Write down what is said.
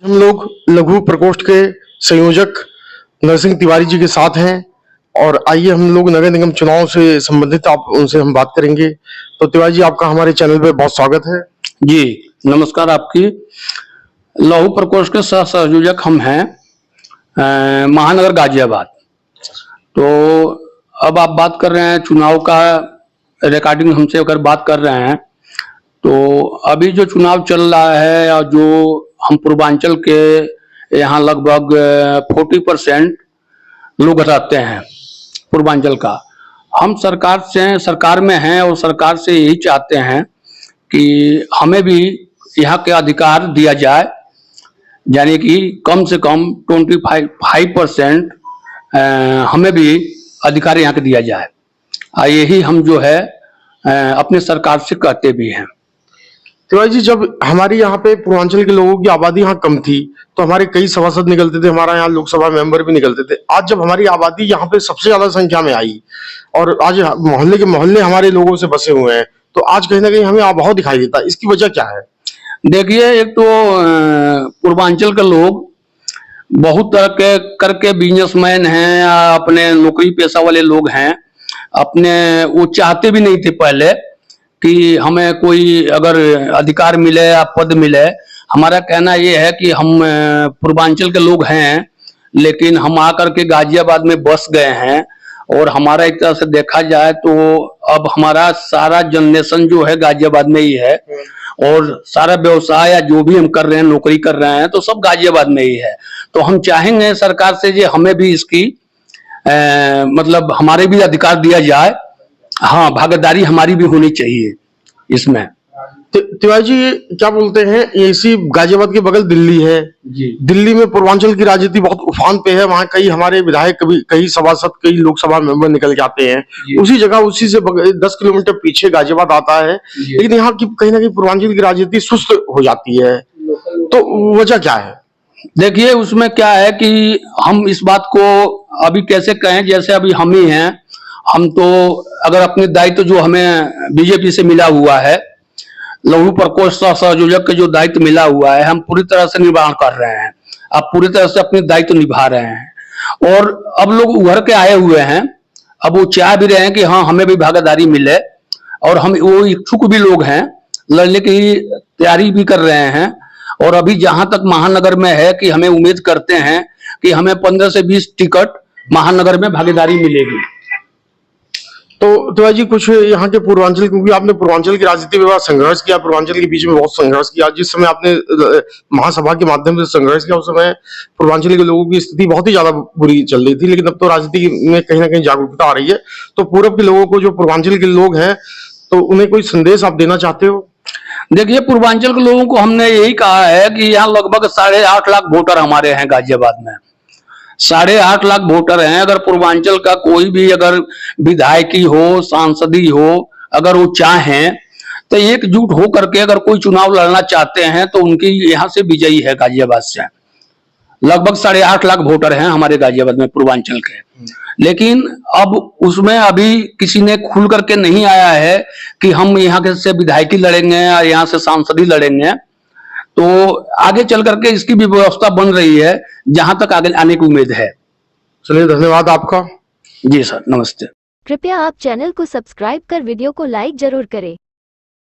हम लोग लघु प्रकोष्ठ के संयोजक नरसिंह तिवारी जी के साथ हैं और आइए हम लोग नगर निगम चुनाव से संबंधित आप उनसे हम बात करेंगे। तो तिवारी जी, आपका हमारे चैनल पे बहुत स्वागत है। जी नमस्कार। आपकी लघु प्रकोष्ठ के सह संयोजक हम हैं महानगर गाजियाबाद। तो अब आप बात कर रहे हैं चुनाव का, रिकॉर्डिंग हमसे अगर बात कर रहे हैं तो अभी जो चुनाव चल रहा है और जो हम पूर्वांचल के यहाँ लगभग 40% लोग रहते हैं पूर्वांचल का। हम सरकार में हैं और सरकार से यही चाहते हैं कि हमें भी यहाँ के अधिकार दिया जाए, यानी कि कम से कम 25% हमें भी अधिकार यहाँ के दिया जाए। यही हम जो है अपने सरकार से कहते भी हैं। तिवारी जी, जब हमारे यहाँ पे पूर्वांचल के लोगों की आबादी यहाँ कम थी तो हमारे कई सभासद निकलते थे, हमारा यहाँ लोकसभा मेंबर भी निकलते थे। आज जब हमारी आबादी यहाँ पे सबसे ज्यादा संख्या में आई और आज मोहल्ले के मोहल्ले हमारे लोगों से बसे हुए हैं, तो आज कहीं ना कहीं हमें अभाव दिखाई देता है। इसकी वजह क्या है? देखिए, एक तो पूर्वांचल के लोग बहुत तरह के करके बिजनेसमैन हैं या अपने नौकरी पेशा वाले लोग हैं। अपने वो चाहते भी नहीं थे पहले कि हमें कोई अगर अधिकार मिले या पद मिले। हमारा कहना ये है कि हम पूर्वांचल के लोग हैं, लेकिन हम आकर के गाजियाबाद में बस गए हैं और हमारा एक तरह से देखा जाए तो अब हमारा सारा जनरेशन जो है गाजियाबाद में ही है और सारा व्यवसाय या जो भी हम कर रहे हैं, नौकरी कर रहे हैं, तो सब गाजियाबाद में ही है। तो हम चाहेंगे सरकार से जो हमें भी इसकी मतलब हमारे भी अधिकार दिया जाए। हाँ, भागीदारी हमारी भी होनी चाहिए इसमें। तिवारी जी, क्या बोलते हैं, इसी गाजियाबाद के बगल दिल्ली है जी। दिल्ली में पूर्वांचल की राजनीति बहुत उफान पे है। वहाँ कई हमारे विधायक, कई सभासद, कई लोकसभा मेंबर निकल के आते हैं। उसी जगह, उसी से 10 किलोमीटर पीछे गाजियाबाद आता है, लेकिन यहाँ की कहीं ना कहीं पूर्वांचल की राजनीति सुस्त हो जाती है। तो वजह क्या है? देखिए, उसमें क्या है कि हम इस बात को अभी कैसे कहें, जैसे अभी हम ही हैं, हम तो अगर अपने दायित्व जो हमें बीजेपी से मिला हुआ है, लघु प्रकोष्ठ संयोजक के जो दायित्व मिला हुआ है, हम पूरी तरह से निर्वहन कर रहे हैं। अब पूरी तरह से अपने दायित्व निभा रहे हैं और अब लोग उभर के आए हुए हैं। अब वो चाह भी रहे हैं कि हाँ, हमें भी भागीदारी मिले और हम वो इच्छुक भी लोग हैं, लड़ने की तैयारी भी कर रहे हैं। और अभी जहां तक महानगर में है कि हमें उम्मीद करते हैं कि हमें 15 से 20 टिकट महानगर में भागीदारी मिलेगी। तो तिवारी जी, कुछ यहाँ के पूर्वांचल, क्योंकि आपने पूर्वांचल की राजनीति में बहुत संघर्ष किया, पूर्वांचल के बीच में बहुत संघर्ष किया, जिस समय आपने महासभा के माध्यम से संघर्ष किया उस समय पूर्वांचल के लोगों की स्थिति बहुत ही ज्यादा बुरी चल रही थी, लेकिन अब तो राजनीति में कहीं ना कहीं जागरूकता आ रही है। तो पूर्व के लोगों को, जो पूर्वांचल के लोग हैं, तो उन्हें कोई संदेश आप देना चाहते हो? देखिए, पूर्वांचल के लोगों को हमने यही कहा है कि यहाँ लगभग 8.5 लाख वोटर हमारे हैं गाजियाबाद में। 8.5 लाख वोटर हैं। अगर पूर्वांचल का कोई भी अगर विधायकी हो, सांसदी हो, अगर वो चाहें तो एकजुट हो करके अगर कोई चुनाव लड़ना चाहते हैं तो उनकी यहाँ से विजयी है गाजियाबाद से। लगभग 8.5 लाख वोटर हैं हमारे गाजियाबाद में पूर्वांचल के। लेकिन अब उसमें अभी किसी ने खुल करके नहीं आया है कि हम यहाँ के से विधायकी लड़ेंगे या यहाँ से सांसदी लड़ेंगे। तो आगे चल करके इसकी भी व्यवस्था बन रही है, जहां तक आगे आने की उम्मीद है। चलिए, धन्यवाद आपका। जी सर, नमस्ते। कृपया आप चैनल को सब्सक्राइब कर वीडियो को लाइक जरूर करें।